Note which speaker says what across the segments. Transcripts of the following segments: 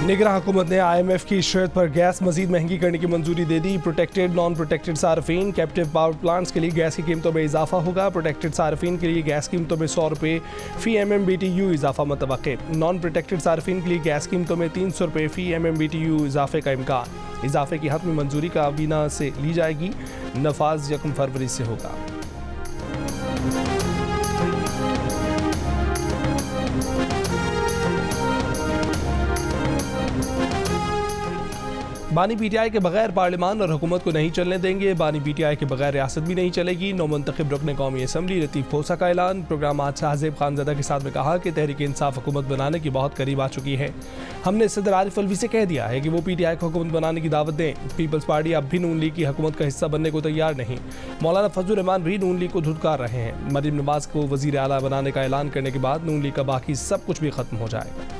Speaker 1: निगरान हुकूमत ने IMF की शर्त पर गैस मजीद महंगी करने की मंजूरी दे दी। प्रोटेक्टेड नॉन प्रोटेक्टेड सार्फिन कैप्टिव पावर प्लांट्स के लिए गैस की कीमतों में इजाफा होगा। प्रोटेक्टेड सार्फिन के लिए गैस कीमतों में 100 रुपये फी MMBTU इजाफा मुतवक्के। नॉन प्रोटेक्टेड सार्फिन के लिए गैस कीमतों में 300 रुपये फी MMBTU इजाफे का इम्कान। इजाफे की हतमी मंजूरी काबीना से ली जाएगी। नफाज 1 फरवरी से होगा। बानी PTI के बगैर पार्लियामान और हुकूमत को नहीं चलने देंगे। बानी PTI के बगैर रियासत भी नहीं चलेगी। नौमुंतखब रुकन कौमी असम्बली लतीफ़ खोसा का ऐलान। प्रोग्राम आज शाहजेब खानज़दा के साथ में कहा कि तहरीक इंसाफ हुकूमत बनाने की बहुत करीब आ चुकी है। हमने सदर आरिफ अलवी से कह दिया है कि वो PTI को हुकूमत बनाने की दावत दें। पीपल्स पार्टी अब भी नून लीग की हुकूमत का हिस्सा बनने को तैयार नहीं। मौलाना फजलुर रहमान भी नून लीग को धुतकार रहे हैं। मरीम नवाज को वज़ीर आला बनाने का ऐलान करने के बाद नून लीग का बाकी सब कुछ भी खत्म हो जाएगा।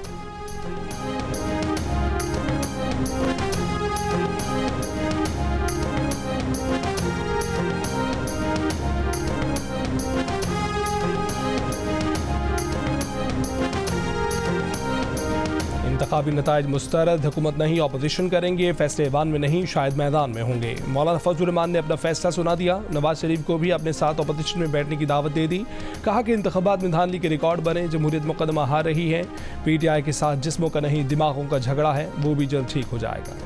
Speaker 1: इंतखाबी नताइज मुस्तरद, हुकूमत नहीं अपोजिशन करेंगे, फैसले ऐवान में नहीं शायद मैदान में होंगे। मौलाना फजलुर रहमान ने अपना फैसला सुना दिया। नवाज शरीफ को भी अपने साथ अपोजिशन में बैठने की दावत दे दी। कहा कि इंतखाबात में धांधली के रिकॉर्ड बने। जमहूरियत मुकदमा हार रही है। PTI के साथ जिस्मों का नहीं दिमागों का झगड़ा है, वो भी जल्द ठीक हो जाएगा।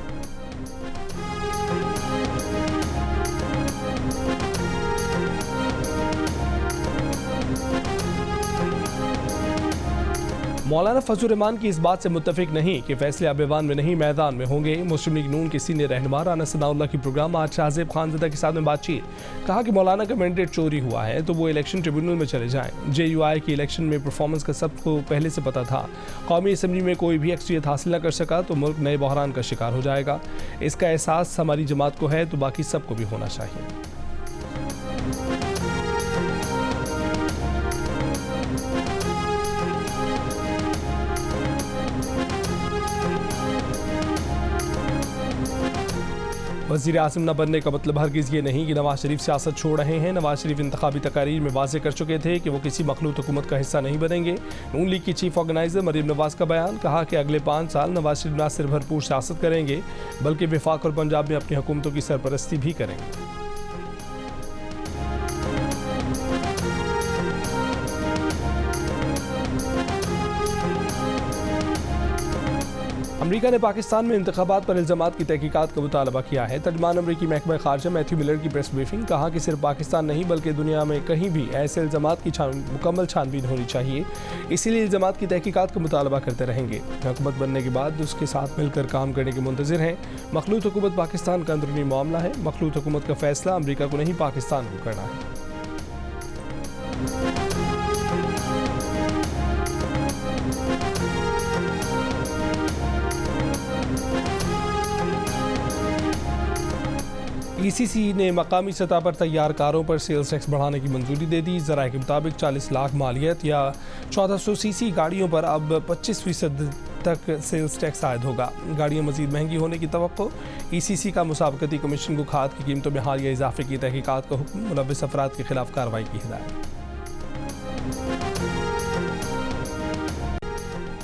Speaker 1: मौलाना फजलुर रहमान की इस बात से मुत्तफिक नहीं कि फैसले अब ऐवान में नहीं मैदान में होंगे। मुस्लिम लीग नून के सीनियर रहनुमा राना सनाउल्लाह की प्रोग्राम आज शाहजेब खानज़दा के साथ में बातचीत। कहा कि मौलाना का मैंडेट चोरी हुआ है तो वो इलेक्शन ट्रिब्यूनल में चले जाएं। JUI की इलेक्शन में परफॉर्मेंस का सबको पहले से पता था। कौमी असम्बली में कोई भी अक्सरियत हासिल न कर सका तो मुल्क नए बहरान का शिकार हो जाएगा। इसका एहसास हमारी जमात को है तो बाकी सबको भी होना चाहिए। वज़ीर आज़म न बनने का मतलब हरगिज़ ये नहीं कि नवाज शरीफ सियासत छोड़ रहे हैं। नवाज शरीफ इंतखाबी तकारीर में वाज़े कर चुके थे कि वो किसी मखलूत हुकूमत का हिस्सा नहीं बनेंगे। नून लीग की चीफ ऑर्गेनाइज़र मरीम नवाज का बयान। कहा कि अगले 5 साल नवाज शरीफ न सिर्फ भरपूर सियासत करेंगे बल्कि वफाक और पंजाब में अपनी हुकूमतों की सरपरस्ती भी करेंगे। अमरीका ने पाकिस्तान में इंतखाबात पर इल्ज़ामात की तहकीकात का मुतालबा किया है। तर्जमान अमरीकी महकमा खारजा मैथ्यू मिलर की प्रेस ब्रीफिंग। कहा कि सिर्फ पाकिस्तान नहीं बल्कि दुनिया में कहीं भी ऐसे इल्ज़ामात की मुकम्मल छानबीन होनी चाहिए। इसीलिए इल्ज़ामात की तहकीकात का मुतालबा करते रहेंगे। हुकूमत बनने के बाद उसके साथ मिलकर काम करने के मुंतज़िर हैं। मखलूत हुकूमत पाकिस्तान का अंदरूनी मामला है। मखलूत हुकूमत का फैसला अमरीका को नहीं पाकिस्तान को करना है। ECC ने मकामी सतह पर तैयार कारों पर सेल्स टैक्स बढ़ाने की मंजूरी दे दी। ज़राए के मुताबिक 40 लाख मालियत या 1400 CC गाड़ियों पर अब 25% तक सेल्स टैक्स आयद होगा। गाड़ियाँ मजीद महंगी होने की तवक्को। ECC का मुसाबकती कमीशन को खाद की कीमतों में हालिया इजाफे की तहकीकात का हुक्म। मुलव्वस अफराद के खिलाफ कार्रवाई की हिदायत।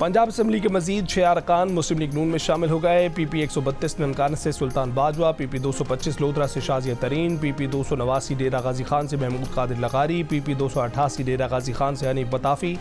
Speaker 1: पंजाब असम्बली के मजीद 6 अरकान मुस्लिम लीग नून में शामिल हो गए। PP 132 ननकाना से सुल्तान बाजवा, PP 225 लोधरा से शाजिया तरीन, PP 289 डेरा गाजी खान से महमूद कादिर लगारी, PP 288 डेरा गाजी खान से हनीफ बताफी,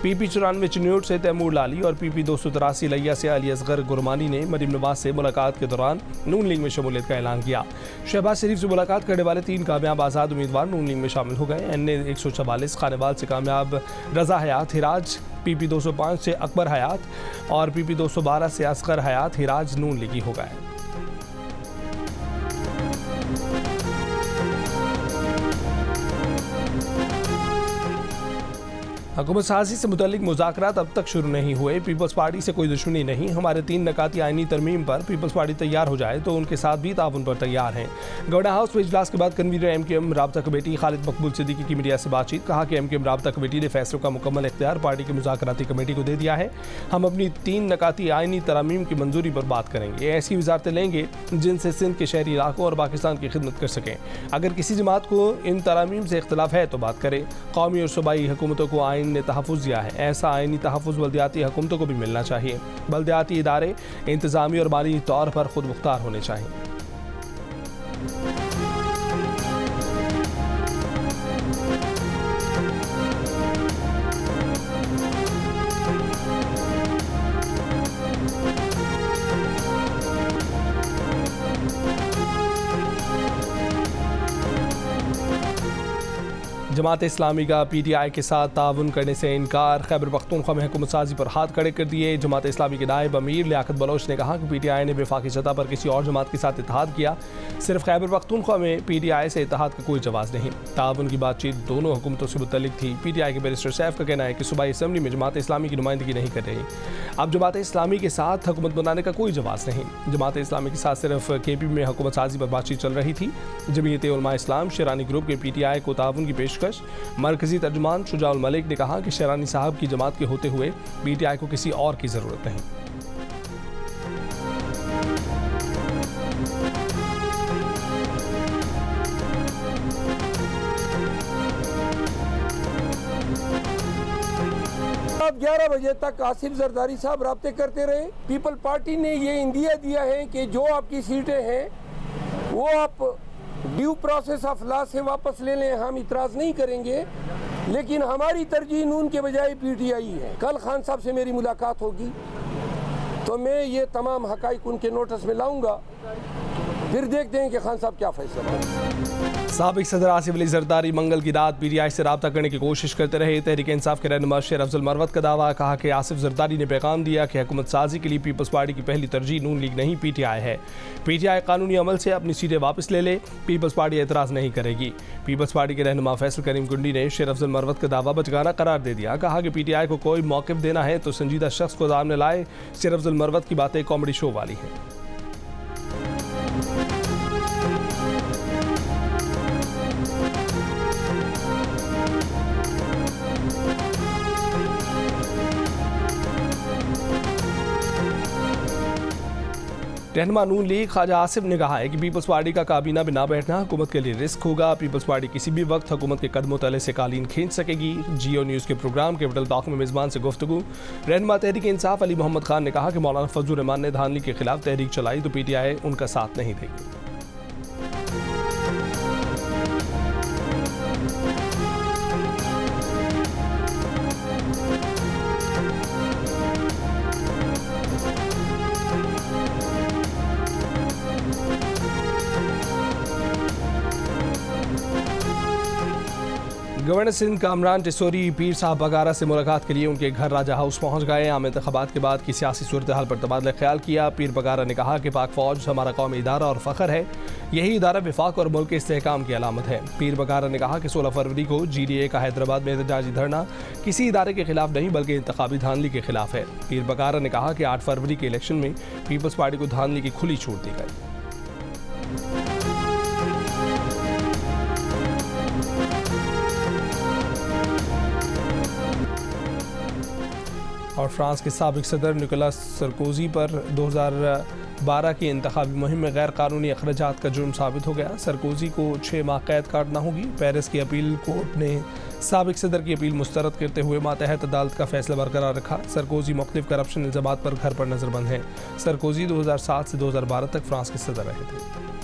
Speaker 1: PP 94 चिन्यूट से तैमूर लाली और PP 283 लिया से अली असगर गुरमानी ने मरीम नवाज से मुलाकात के दौरान नून लीग में शमूलियत का ऐलान किया। शहबाज शरीफ से मुलाकात करने वाले 3 कामयाब आज़ाद उम्मीदवार नून लीग में शामिल हो गए। NA 144 खानेवाल से कामयाब रजा हयात हिराज, PP 205 से अकबर हयात और PP 212 से असगर हयात हिराज नून लीगी हो गए। हुकूमत साजी से मुतल्लिक मुज़ाकरात अब तक शुरू नहीं हुए। पीपल्स पार्टी से कोई दुश्मनी नहीं। हमारे 3 नकाती आइनी तरमीम पर पीपल्स पार्टी तैयार हो जाए तो उनके साथ भी ताउन पर तैयार हैं। गवर्नर हाउस में इजलास के बाद कन्वीनर MKM राबता कमेटी खालिद मकबूल सिद्दीकी की मीडिया से बातचीत। कहा कि MKM राबता कमेटी ने फैसलों का मुकम्मल इख्तियार पार्टी की मुज़ाकराती कमेटी को दे दिया है। हम अपनी 3 नकाती आइनी तरमीम की मंजूरी पर बात करेंगे। ऐसी वजारतें लेंगे जिनसे सिंध के शहरी इलाकों और पाकिस्तान की खिदमत कर सकें। अगर किसी जमात को इन तरमीम से इख्तलाफ है तो बात करें। कौमी और सूबाई हुकूमतों को आइन आइन ने तहफ़्फ़ुज़ दिया है। ऐसा आइनी तहफ़्फ़ुज़ बल्दियाती हुकूमतों को भी मिलना चाहिए। बल्दियाती इदारे इंतज़ामी और माली तौर पर खुद मुख्तार होने चाहिए। जमात इस्लामी का PTI के साथ ताउन करने से इनकार। खैबर पख्तूनख्वा में हुकूमत साजी पर हाथ खड़े कर दिए। जमात इस्लामी के नायब अमीर लियाकत बलोच ने कहा कि PTI ने वफाकी सतह पर किसी और जमात के साथ इत्तेहाद किया। सिर्फ खैबर पख्तूनख्वा में PTI से इत्तेहाद का कोई जवाब नहीं। ताउन की बातचीत दोनों हुकूमतों से मुतल्लिक थी। PTI के बैरिस्टर सैफ का कहना है कि सूबाई असम्बली में जमात इस्लामी की नुमाइंदगी नहीं कर रही। अब जमात इस्लामी के साथ हुकूमत बनाने का कोई जवाब नहीं। जमात इस्लामी के साथ सिर्फ KP में हुकूमत साजी पर बातचीत चल रही थी। जमीयत उलमा इस्लाम शेरानी ग्रुप के PTI को ताउन की पेशकश। मरकजी तर्जुमान शुजाउल मलिक ने कहा कि शेरानी साहब की जमात के होते हुए PTI को किसी और की जरूरत नहीं।
Speaker 2: रात 11 बजे तक आसिफ जरदारी साहब राब्ते करते रहे। पीपल पार्टी ने ये इंदिया दिया है कि जो आपकी सीटें हैं वो आप ड्यू प्रोसेस ऑफ लॉ से वापस ले लें, हम इतराज़ नहीं करेंगे, लेकिन हमारी तरजीह नून के बजाय PTI है। कल खान साहब से मेरी मुलाकात होगी तो मैं ये तमाम हकाइक उनके नोटिस में लाऊंगा, फिर देखते हैं कि खान साहब क्या फैसला करें।
Speaker 1: साबिक सदर आसिफ अली जरदारी मंगल की रात PTI से रब्ता करने की कोशिश करते रहे। तहरीक इंसाफ के रहनुमा शेर अफजल मरवत का दावा। कहा कि आसिफ जरदारी ने पैगाम दिया कि हुकूमत साजी के लिए पीपल्स पार्टी की पहली तरजीह नून लीग नहीं PTI है। PTI कानूनी अमल से अपनी सीटें वापस ले ले, पीपल्स पार्टी एतराज़ नहीं करेगी। पीपल्स पार्टी के रहनुमा फैसल करीम कुंडी ने शेर अफजल मरवत का दावा बचगाना करार दे दिया। कहा कि PTI को कोई मौक़िफ़ देना है तो संजीदा शख्स को सामने लाए। शेर अफजल मरवत की बातें कॉमेडी शो वाली हैं। रहनुमा नून लीग ख्वाजा आसिफ ने कहा है कि पीपल्स पार्टी का काबीना में ना बैठना हुकूमत के लिए रिस्क होगा। पीपल्स पार्टी किसी भी वक्त हुकूमत के कदमों तले से कालीन खींच सकेगी। जियो न्यूज़ के प्रोग्राम कैपिटल टॉक में मेज़बान से गुफ्तगू। रहनुमा तहरीक इंसाफ अली मोहम्मद खान ने कहा कि मौलाना फजलुर रहमान ने धानली के खिलाफ तहरीक चलाई तो PTI उनका साथ नहीं देगी। गवर्नर सिंध कामरान टिसोरी पीर साहब बगारा से मुलाकात के लिए उनके घर राजा हाउस पहुंच गए। आम इंतखाबात के बाद की सियासी सूरत हाल पर तबादला ख्याल किया। पीर बगारा ने कहा कि पाक फौज हमारा कौमी इदारा और फ़ख्र है। यही इदारा विफाक और मुल्क के इस्तेहकाम की अलामत है। पीर बगारा ने कहा कि 16 फरवरी को GDA का हैदराबाद में एहतजाजी धरना किसी इदारे के खिलाफ नहीं बल्कि इंतखाबी धांधली के खिलाफ है। पीर बगारा ने कहा कि 8 फरवरी के इलेक्शन में पीपल्स पार्टी को धांधली की खुली छूट दी गई। और फ्रांस के साबिक सदर निकोलस सरकोजी पर 2012 की इंतखाबी मुहिम में गैर कानूनी अखराजात का जुर्म साबित हो गया। सरकोजी को 6 माह कैद काटना होगी। पेरिस की अपील कोर्ट ने साबिक सदर की अपील मुस्तरद करते हुए मातहत अदालत का फैसला बरकरार रखा। सरकोजी मुख्तलिफ करप्शन इल्ज़ामात पर घर पर नजरबंद हैं। सरकोजी 2007 से 2012 तक फ्रांस के सदर रहे थे।